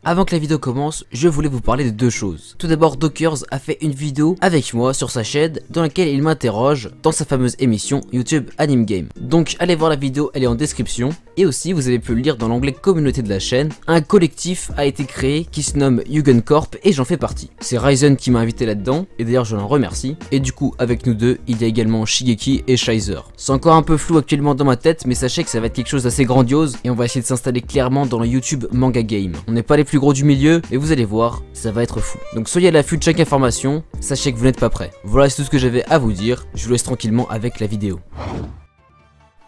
Avant que la vidéo commence, je voulais vous parler de deux choses. Tout d'abord, Dockers a fait une vidéo avec moi sur sa chaîne dans laquelle il m'interroge dans sa fameuse émission YouTube Anime Game. Donc allez voir la vidéo, elle est en description. Et aussi, vous avez pu le lire dans l'onglet communauté de la chaîne, un collectif a été créé qui se nomme Yugen Corp et j'en fais partie. C'est Ryzen qui m'a invité là-dedans et d'ailleurs je l'en remercie. Et du coup, avec nous deux, il y a également Shigeki et Shizer. C'est encore un peu flou actuellement dans ma tête, mais sachez que ça va être quelque chose d'assez grandiose et on va essayer de s'installer clairement dans le YouTube Manga Game. On n'est pas les plus gros du milieu, mais vous allez voir, ça va être fou. Donc soyez à l'affût de chaque information, sachez que vous n'êtes pas prêts. Voilà, c'est tout ce que j'avais à vous dire, je vous laisse tranquillement avec la vidéo.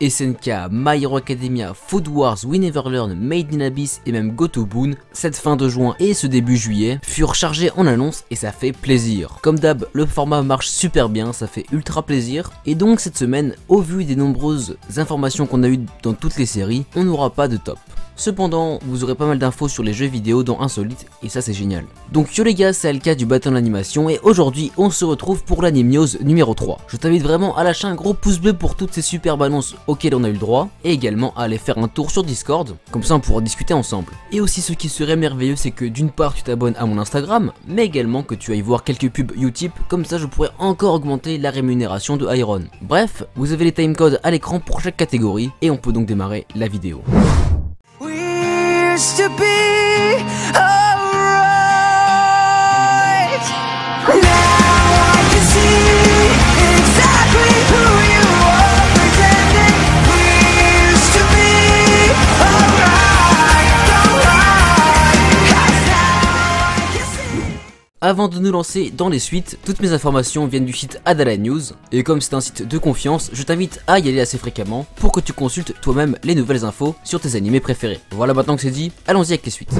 SNK, My Hero Academia, Food Wars, We Never Learn, Made in Abyss et même Gotoboon, cette fin de juin et ce début juillet furent chargés en annonces et ça fait plaisir. Comme d'hab, le format marche super bien, ça fait ultra plaisir. Et donc cette semaine, au vu des nombreuses informations qu'on a eues dans toutes les séries, on n'aura pas de top. Cependant, vous aurez pas mal d'infos sur les jeux vidéo dans Insolite et ça c'est génial. Donc yo les gars, c'est Alka du bâton de l'animation et aujourd'hui on se retrouve pour l'Anime News numéro 3. Je t'invite vraiment à lâcher un gros pouce bleu pour toutes ces superbes annonces auxquelles on a eu le droit et également à aller faire un tour sur Discord, comme ça on pourra discuter ensemble. Et aussi ce qui serait merveilleux c'est que d'une part tu t'abonnes à mon Instagram, mais également que tu ailles voir quelques pubs Utip, comme ça je pourrais encore augmenter la rémunération de Iron. Bref, vous avez les timecodes à l'écran pour chaque catégorie et on peut donc démarrer la vidéo. To be alright. Now I can see exactly who you are pretending. We used to be alright. Avant de nous lancer dans les suites, toutes mes informations viennent du site Adala News et comme c'est un site de confiance, je t'invite à y aller assez fréquemment pour que tu consultes toi-même les nouvelles infos sur tes animés préférés. Voilà, maintenant que c'est dit, allons-y avec les suites.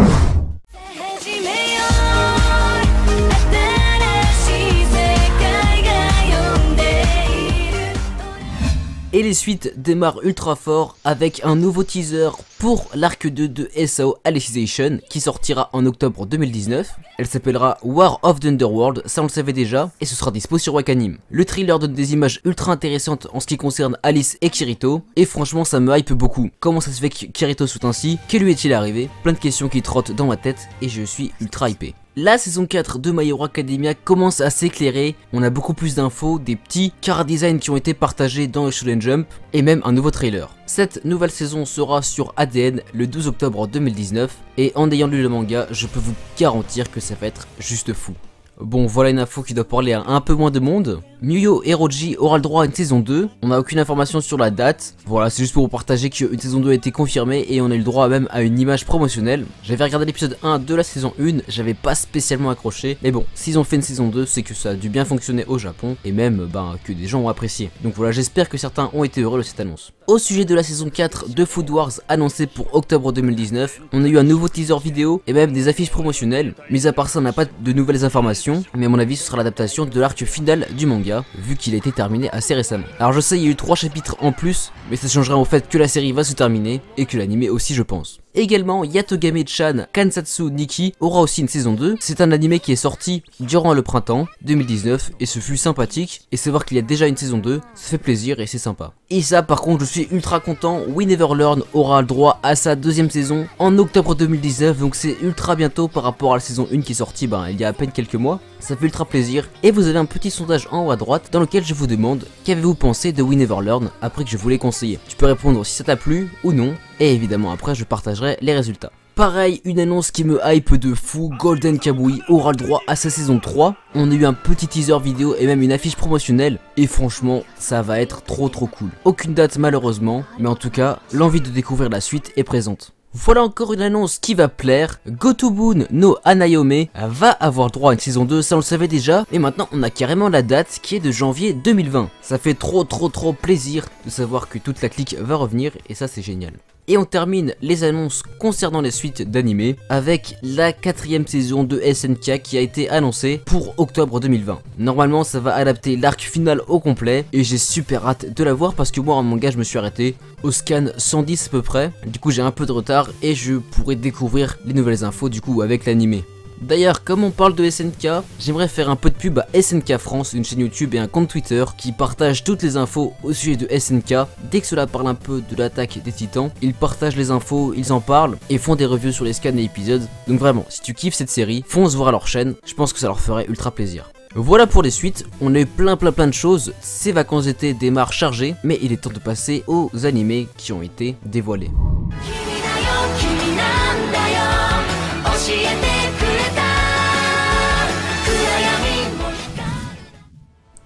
Et les suites démarrent ultra fort avec un nouveau teaser pour l'arc 2 de SAO Alicization qui sortira en octobre 2019. Elle s'appellera War of the Underworld, ça on le savait déjà, et ce sera dispo sur Wakanim. Le thriller donne des images ultra intéressantes en ce qui concerne Alice et Kirito, et franchement ça me hype beaucoup. Comment ça se fait que Kirito soit ainsi? Que lui est-il arrivé? Plein de questions qui trottent dans ma tête et je suis ultra hypé. La saison 4 de My Hero Academia commence à s'éclairer, on a beaucoup plus d'infos, des petits car designs qui ont été partagés dans le Shonen Jump et même un nouveau trailer. Cette nouvelle saison sera sur ADN le 12 octobre 2019 et en ayant lu le manga, je peux vous garantir que ça va être juste fou. Bon, voilà une info qui doit parler à un peu moins de monde. Miuyo Eroji aura le droit à une saison 2. On n'a aucune information sur la date. Voilà, c'est juste pour vous partager qu'une saison 2 a été confirmée et on a eu le droit même à une image promotionnelle. J'avais regardé l'épisode 1 de la saison 1, j'avais pas spécialement accroché. Mais bon, s'ils ont fait une saison 2, c'est que ça a dû bien fonctionner au Japon et même que des gens ont apprécié. Donc voilà, j'espère que certains ont été heureux de cette annonce. Au sujet de la saison 4 de Food Wars annoncée pour octobre 2019, on a eu un nouveau teaser vidéo et même des affiches promotionnelles. Mis à part ça, on n'a pas de nouvelles informations, mais à mon avis ce sera l'adaptation de l'arc final du manga, vu qu'il a été terminé assez récemment. Alors je sais, il y a eu 3 chapitres en plus, mais ça changera au fait que la série va se terminer, et que l'anime aussi je pense. Également, Yatogame-chan Kansatsu Nikki aura aussi une saison 2. C'est un animé qui est sorti durant le printemps 2019 et ce fut sympathique. Et savoir qu'il y a déjà une saison 2, ça fait plaisir et c'est sympa. Et ça par contre, je suis ultra content. We Never Learn aura le droit à sa deuxième saison en octobre 2019. Donc c'est ultra bientôt par rapport à la saison 1 qui est sortie il y a à peine quelques mois. Ça fait ultra plaisir. Et vous avez un petit sondage en haut à droite dans lequel je vous demande qu'avez-vous pensé de We Never Learn après que je vous l'ai conseillé. Tu peux répondre si ça t'a plu ou non. Et évidemment après je partagerai les résultats. Pareil, une annonce qui me hype de fou, Golden Kamuy aura le droit à sa saison 3. On a eu un petit teaser vidéo et même une affiche promotionnelle. Et franchement, ça va être trop cool. Aucune date malheureusement, mais en tout cas, l'envie de découvrir la suite est présente. Voilà encore une annonce qui va plaire. Gotoboon no Hanayome va avoir droit à une saison 2, ça on le savait déjà. Et maintenant on a carrément la date qui est de janvier 2020. Ça fait trop plaisir de savoir que toute la clique va revenir et ça c'est génial. Et on termine les annonces concernant les suites d'animés avec la 4ème saison de SNK qui a été annoncée pour octobre 2020. Normalement ça va adapter l'arc final au complet et j'ai super hâte de la voir parce que moi en manga je me suis arrêté au scan 110 à peu près. Du coup j'ai un peu de retard et je pourrai découvrir les nouvelles infos du coup avec l'animé. D'ailleurs, comme on parle de SNK, j'aimerais faire un peu de pub à SNK France, une chaîne YouTube et un compte Twitter qui partage toutes les infos au sujet de SNK. Dès que cela parle un peu de l'attaque des titans, ils partagent les infos, ils en parlent et font des reviews sur les scans et épisodes. Donc vraiment, si tu kiffes cette série, fonce voir leur chaîne, je pense que ça leur ferait ultra plaisir. Voilà pour les suites, on a eu plein de choses, ces vacances d'été démarrent chargées, mais il est temps de passer aux animés qui ont été dévoilés.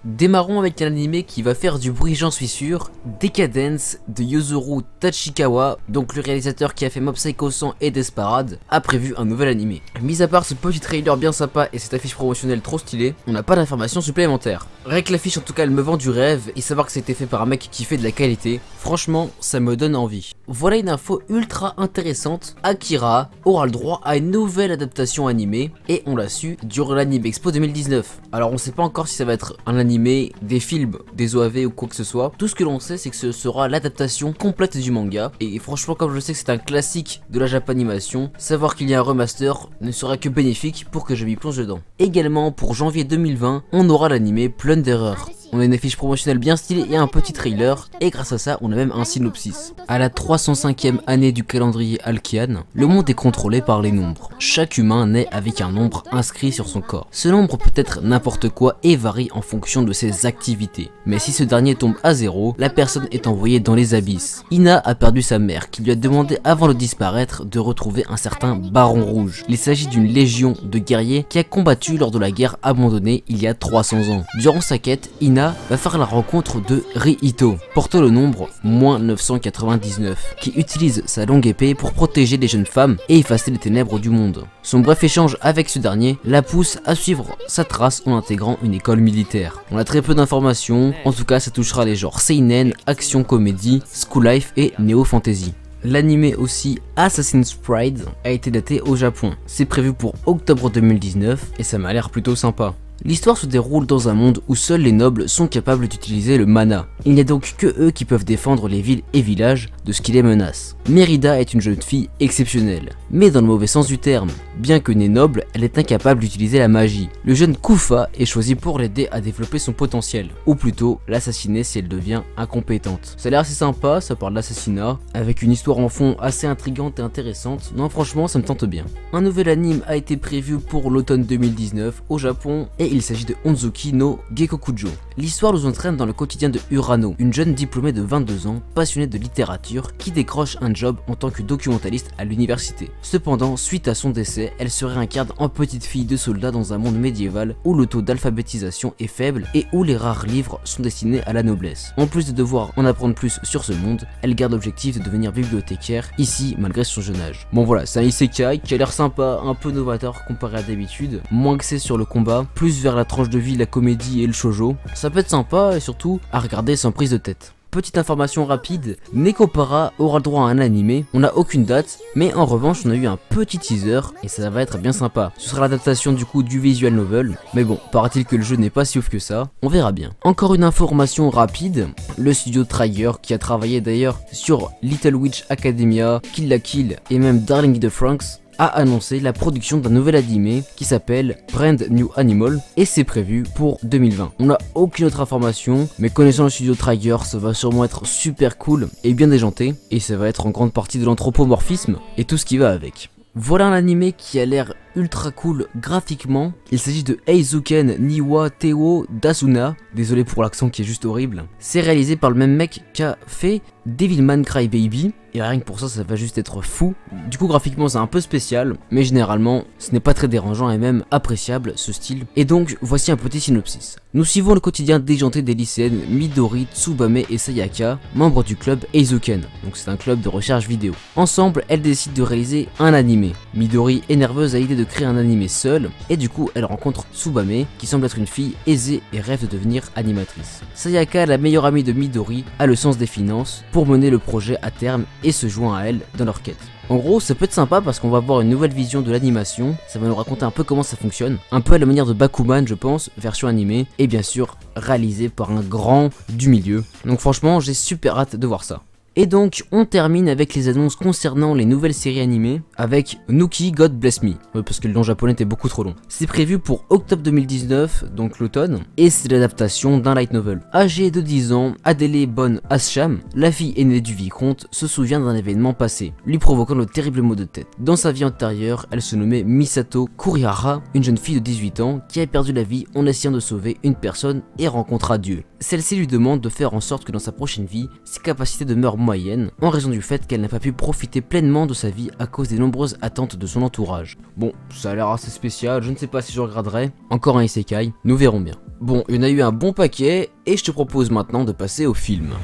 Démarrons avec un animé qui va faire du bruit, j'en suis sûr, Decadence de Yuzuru Tachikawa, donc le réalisateur qui a fait Mob Psycho 100 et Desperate, a prévu un nouvel animé. Mis à part ce petit trailer bien sympa et cette affiche promotionnelle trop stylée, on n'a pas d'informations supplémentaires. Rien que l'affiche en tout cas elle me vend du rêve et savoir que c'était fait par un mec qui fait de la qualité, franchement ça me donne envie. Voilà une info ultra intéressante, Akira aura le droit à une nouvelle adaptation animée et on l'a su durant l'Anime Expo 2019. Alors on sait pas encore si ça va être un animé, des films, des OAV ou quoi que ce soit. Tout ce que l'on sait c'est que ce sera l'adaptation complète du manga et franchement comme je sais que c'est un classique de la Japanimation, savoir qu'il y a un remaster ne sera que bénéfique pour que je m'y plonge dedans. Également pour janvier 2020 on aura l'animé Plunderer. On a une affiche promotionnelle bien stylée et un petit trailer, et grâce à ça on a même un synopsis. À la 305e année du calendrier Alkian, le monde est contrôlé par les nombres. Chaque humain naît avec un nombre inscrit sur son corps. Ce nombre peut être n'importe quoi et varie en fonction de ses activités. Mais si ce dernier tombe à 0, la personne est envoyée dans les abysses. Ina a perdu sa mère qui lui a demandé avant de disparaître de retrouver un certain Baron Rouge. Il s'agit d'une légion de guerriers qui a combattu lors de la guerre abandonnée il y a 300 ans. Durant sa quête, Ina va faire la rencontre de Rihito, portant le nombre -999, qui utilise sa longue épée pour protéger les jeunes femmes et effacer les ténèbres du monde. Son bref échange avec ce dernier la pousse à suivre sa trace en intégrant une école militaire. On a très peu d'informations, en tout cas ça touchera les genres seinen, action comédie, school life et néo fantasy. L'animé aussi Assassin's Pride a été daté au Japon. C'est prévu pour octobre 2019 et ça m'a l'air plutôt sympa. L'histoire se déroule dans un monde où seuls les nobles sont capables d'utiliser le mana. Il n'y a donc que eux qui peuvent défendre les villes et villages de ce qui les menace. Mérida est une jeune fille exceptionnelle, mais dans le mauvais sens du terme. Bien que née noble, elle est incapable d'utiliser la magie. Le jeune Kufa est choisi pour l'aider à développer son potentiel, ou plutôt l'assassiner si elle devient incompétente. Ça a l'air assez sympa, ça parle d'assassinat, avec une histoire en fond assez intrigante et intéressante. Non franchement ça me tente bien. Un nouvel anime a été prévu pour l'automne 2019 au Japon et il s'agit de Onzuki no Gekokujo. L'histoire nous entraîne dans le quotidien de Urano, une jeune diplômée de 22 ans, passionnée de littérature, qui décroche un job en tant que documentaliste à l'université. Cependant, suite à son décès, elle se réincarne en petite fille de soldat dans un monde médiéval où le taux d'alphabétisation est faible et où les rares livres sont destinés à la noblesse. En plus de devoir en apprendre plus sur ce monde, elle garde l'objectif de devenir bibliothécaire, ici malgré son jeune âge. Bon voilà, c'est un isekai qui a l'air sympa, un peu novateur comparé à d'habitude, moins axé sur le combat, plus vers la tranche de vie, la comédie et le shoujo. Ça peut être sympa et surtout à regarder sans prise de tête. Petite information rapide, Nekopara aura le droit à un animé, on n'a aucune date, mais en revanche on a eu un petit teaser et ça va être bien sympa. Ce sera l'adaptation du coup du visual novel, mais bon, paraît-il que le jeu n'est pas si ouf que ça, on verra bien. Encore une information rapide, le studio Trigger qui a travaillé d'ailleurs sur Little Witch Academia, Kill la Kill et même Darling in the Franxx, a annoncé la production d'un nouvel animé qui s'appelle Brand New Animal et c'est prévu pour 2020. On n'a aucune autre information, mais connaissant le studio Trigger, ça va sûrement être super cool et bien déjanté, et ça va être en grande partie de l'anthropomorphisme et tout ce qui va avec. Voilà un animé qui a l'air ultra cool graphiquement. Il s'agit de Eizuken Niwa Teo Dasuna. Désolé pour l'accent qui est juste horrible. C'est réalisé par le même mec qu'a fait Devilman Crybaby. Et rien que pour ça, ça va juste être fou. Du coup, graphiquement, c'est un peu spécial. Mais généralement, ce n'est pas très dérangeant et même appréciable ce style. Et donc, voici un petit synopsis. Nous suivons le quotidien déjanté des lycéennes Midori, Tsubame et Sayaka, membres du club Eizuken. Donc c'est un club de recherche vidéo. Ensemble, elles décident de réaliser un animé. Midori est nerveuse à l'idée de créer un animé seule. Et du coup, elle rencontre Tsubame, qui semble être une fille aisée et rêve de devenir animatrice. Sayaka, la meilleure amie de Midori, a le sens des finances pour mener le projet à terme et se joint à elle dans leur quête. En gros, ça peut être sympa parce qu'on va avoir une nouvelle vision de l'animation, ça va nous raconter un peu comment ça fonctionne, un peu à la manière de Bakuman je pense, version animée, et bien sûr réalisé par un grand du milieu. Donc franchement, j'ai super hâte de voir ça. Et donc on termine avec les annonces concernant les nouvelles séries animées avec Nuki God Bless Me, parce que le nom japonais était beaucoup trop long. C'est prévu pour octobre 2019, donc l'automne, et c'est l'adaptation d'un light novel. Âgée de 10 ans, Adele Bon Asham, la fille aînée du vicomte, se souvient d'un événement passé, lui provoquant le terrible maux de tête. Dans sa vie antérieure, elle se nommait Misato Kurihara, une jeune fille de 18 ans qui a perdu la vie en essayant de sauver une personne et rencontra Dieu. Celle-ci lui demande de faire en sorte que dans sa prochaine vie, ses capacités demeurent moyennes, en raison du fait qu'elle n'a pas pu profiter pleinement de sa vie à cause des nombreuses attentes de son entourage. Bon, ça a l'air assez spécial, je ne sais pas si je regarderai. Encore un isekai, nous verrons bien. Bon, il y en a eu un bon paquet, et je te propose maintenant de passer au film.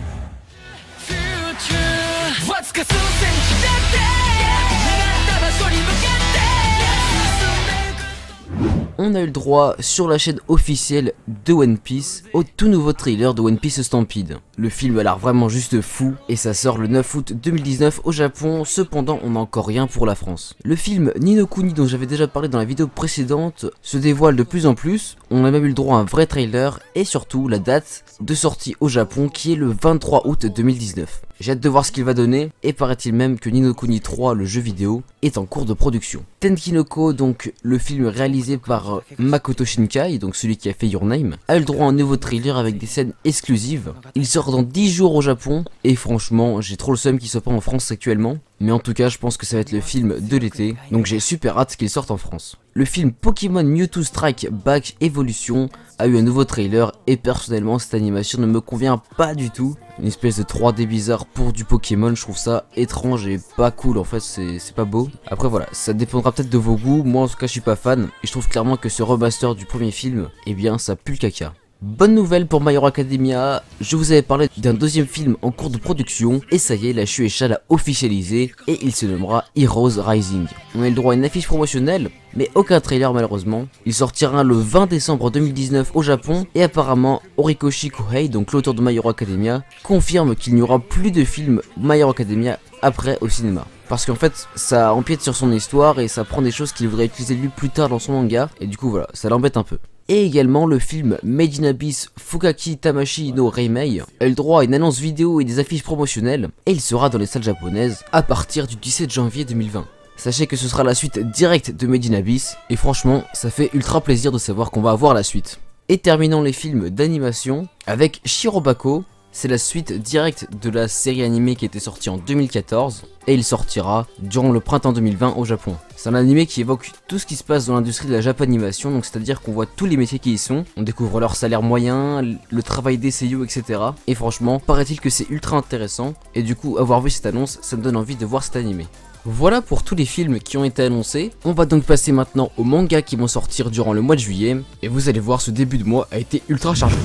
On a eu le droit sur la chaîne officielle de One Piece au tout nouveau trailer de One Piece Stampede. Le film a l'air vraiment juste fou et ça sort le 9 août 2019 au Japon, cependant on n'a encore rien pour la France. Le film Ni no Kuni dont j'avais déjà parlé dans la vidéo précédente se dévoile de plus en plus, on a même eu le droit à un vrai trailer et surtout la date de sortie au Japon qui est le 23 août 2019. J'ai hâte de voir ce qu'il va donner, et paraît-il même que Ni no Kuni 3, le jeu vidéo, est en cours de production. Tenkinoko, donc le film réalisé par Makoto Shinkai, donc celui qui a fait Your Name, a eu le droit à un nouveau trailer avec des scènes exclusives. Il sort dans 10 jours au Japon, et franchement, j'ai trop le seum qu'il soit pas en France actuellement. Mais en tout cas, je pense que ça va être le film de l'été, donc j'ai super hâte qu'il sorte en France. Le film Pokémon Mewtwo Strike Back Evolution a eu un nouveau trailer et personnellement cette animation ne me convient pas du tout. Une espèce de 3D bizarre pour du Pokémon, je trouve ça étrange et pas cool en fait, c'est pas beau. Après voilà, ça dépendra peut-être de vos goûts, moi en tout cas je suis pas fan et je trouve clairement que ce remaster du premier film, eh bien ça pue le caca. Bonne nouvelle pour My Hero Academia, je vous avais parlé d'un deuxième film en cours de production et ça y est, la Shueisha l'a officialisé et il se nommera Heroes Rising. On a eu le droit à une affiche promotionnelle mais aucun trailer malheureusement. Il sortira le 20 décembre 2019 au Japon et apparemment Horikoshi Kohei, donc l'auteur de My Hero Academia, confirme qu'il n'y aura plus de film My Hero Academia après au cinéma. Parce qu'en fait, ça empiète sur son histoire et ça prend des choses qu'il voudrait utiliser lui plus tard dans son manga et du coup voilà, ça l'embête un peu. Et également le film Made in Abyss Fukaki Tamashi no Reimei a eu le droit à une annonce vidéo et des affiches promotionnelles et il sera dans les salles japonaises à partir du 17 janvier 2020. Sachez que ce sera la suite directe de Made in Abyss et franchement ça fait ultra plaisir de savoir qu'on va avoir la suite. Et terminons les films d'animation avec Shirobako. C'est la suite directe de la série animée qui était sortie en 2014 et il sortira durant le printemps 2020 au Japon. C'est un animé qui évoque tout ce qui se passe dans l'industrie de la japanimation, donc c'est à dire qu'on voit tous les métiers qui y sont, on découvre leur salaire moyen, le travail des seiyuu, etc. Et franchement, paraît-il que c'est ultra intéressant et du coup avoir vu cette annonce, ça me donne envie de voir cet animé. Voilà pour tous les films qui ont été annoncés, on va donc passer maintenant aux mangas qui vont sortir durant le mois de juillet et vous allez voir ce début de mois a été ultra chargé.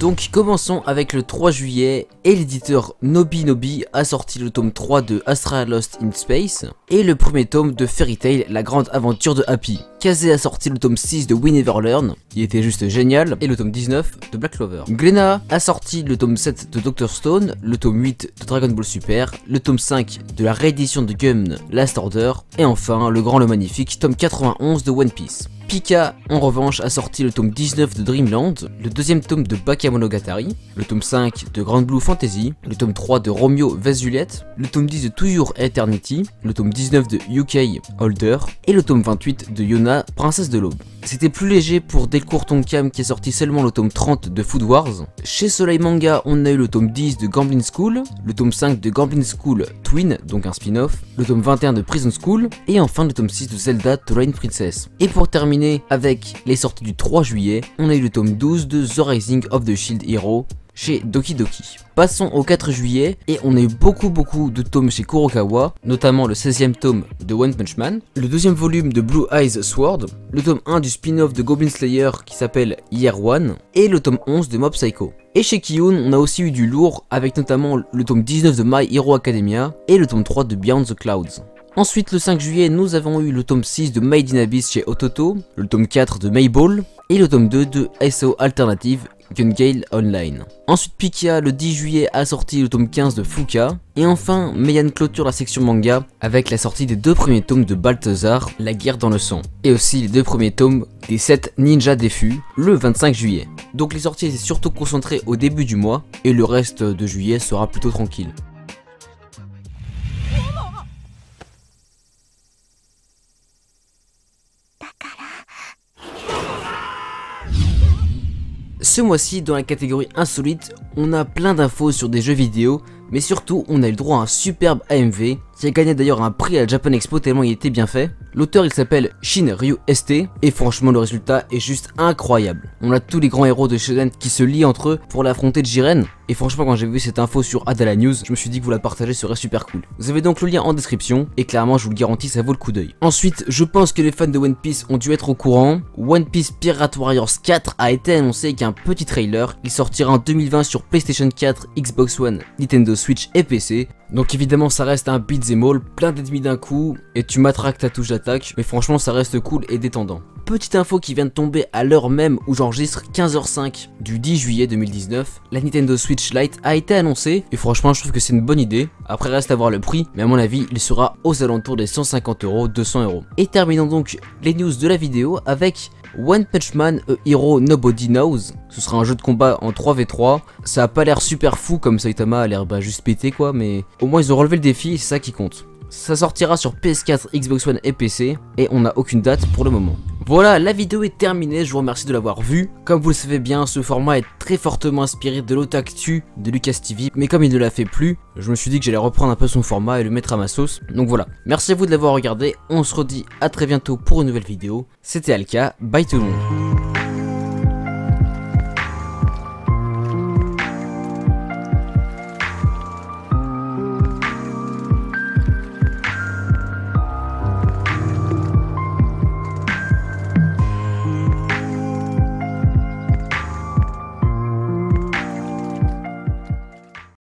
Donc commençons avec le 3 juillet et l'éditeur Nobi Nobi a sorti le tome 3 de Astra Lost in Space et le premier tome de Fairy Tail, la grande aventure de Happy. Kazé a sorti le tome 6 de We Never Learn, il était juste génial, et le tome 19 de Black Clover. Glénat a sorti le tome 7 de Dr Stone, le tome 8 de Dragon Ball Super, le tome 5 de la réédition de Gun Last Order, et enfin le grand le magnifique tome 91 de One Piece. Pika, en revanche, a sorti le tome 19 de Dreamland, le deuxième tome de Bakemonogatari, le tome 5 de Grand Blue Fantasy, le tome 3 de Romeo vs Juliet, le tome 10 de To Your Eternity, le tome 19 de UK Holder, et le tome 28 de Yona, Princesse de l'Aube. C'était plus léger pour Delcourt Tonkam qui a sorti seulement le tome 30 de Food Wars. Chez Soleil Manga, on a eu le tome 10 de Gamblin School, le tome 5 de Gamblin School Twin, donc un spin-off, le tome 21 de Prison School, et enfin le tome 6 de Zelda Twilight Princess. Et pour terminer avec les sorties du 3 juillet, on a eu le tome 12 de The Rising of the Shield Hero chez Doki Doki. Passons au 4 juillet et on a eu beaucoup de tomes chez Kurokawa, notamment le 16e tome de One Punch Man, le deuxième volume de Blue Eyes Sword, le tome 1 du spin-off de Goblin Slayer qui s'appelle Year One et le tome 11 de Mob Psycho. Et chez Kiyun, on a aussi eu du lourd avec notamment le tome 19 de My Hero Academia et le tome 3 de Beyond the Clouds. Ensuite, le 5 juillet, nous avons eu le tome 6 de Made in Abyss chez Ototo, le tome 4 de Mayball et le tome 2 de SO Alternative Gun Gale Online. Ensuite Pika le 10 juillet a sorti le tome 15 de Fuka. Et enfin Meian clôture la section manga avec la sortie des 2 premiers tomes de Balthazar, La guerre dans le sang. Et aussi les 2 premiers tomes des 7 Ninja Défus le 25 juillet. Donc les sorties étaient surtout concentrées au début du mois et le reste de juillet sera plutôt tranquille. Ce mois-ci, dans la catégorie insolite, on a plein d'infos sur des jeux vidéo, mais surtout on a eu le droit à un superbe AMV, qui a gagné d'ailleurs un prix à la Japan Expo tellement il était bien fait. L'auteur il s'appelle Shin Ryu ST, et franchement le résultat est juste incroyable. On a tous les grands héros de Shonen qui se lient entre eux pour l'affronter de Jiren, et franchement quand j'ai vu cette info sur Adala News, je me suis dit que vous la partagez serait super cool. Vous avez donc le lien en description, et clairement je vous le garantis ça vaut le coup d'œil. Ensuite, je pense que les fans de One Piece ont dû être au courant, One Piece Pirate Warriors 4 a été annoncé avec un petit trailer, il sortira en 2020 sur PlayStation 4, Xbox One, Nintendo Switch et PC. Donc évidemment ça reste un beat'em all, plein d'ennemis d'un coup, et tu matraques ta touche d'attaque, mais franchement ça reste cool et détendant. Petite info qui vient de tomber à l'heure même où j'enregistre, 15h05 du 10 juillet 2019, la Nintendo Switch Lite a été annoncée, et franchement je trouve que c'est une bonne idée. Après reste à voir le prix, mais à mon avis il sera aux alentours des 150 €, 200 €. Et terminons donc les news de la vidéo avec One Punch Man A Hero Nobody Knows. Ce sera un jeu de combat en 3v3, ça a pas l'air super fou comme Saitama a l'air juste pété quoi, mais au moins ils ont relevé le défi et c'est ça qui compte. Ça sortira sur PS4, Xbox One et PC, et on n'a aucune date pour le moment. Voilà, la vidéo est terminée, je vous remercie de l'avoir vue. Comme vous le savez bien, ce format est très fortement inspiré de l'Otaktu de Lucas TV, mais comme il ne l'a fait plus, je me suis dit que j'allais reprendre un peu son format et le mettre à ma sauce. Donc voilà, merci à vous de l'avoir regardé, on se redit à très bientôt pour une nouvelle vidéo. C'était Alka, bye tout le monde.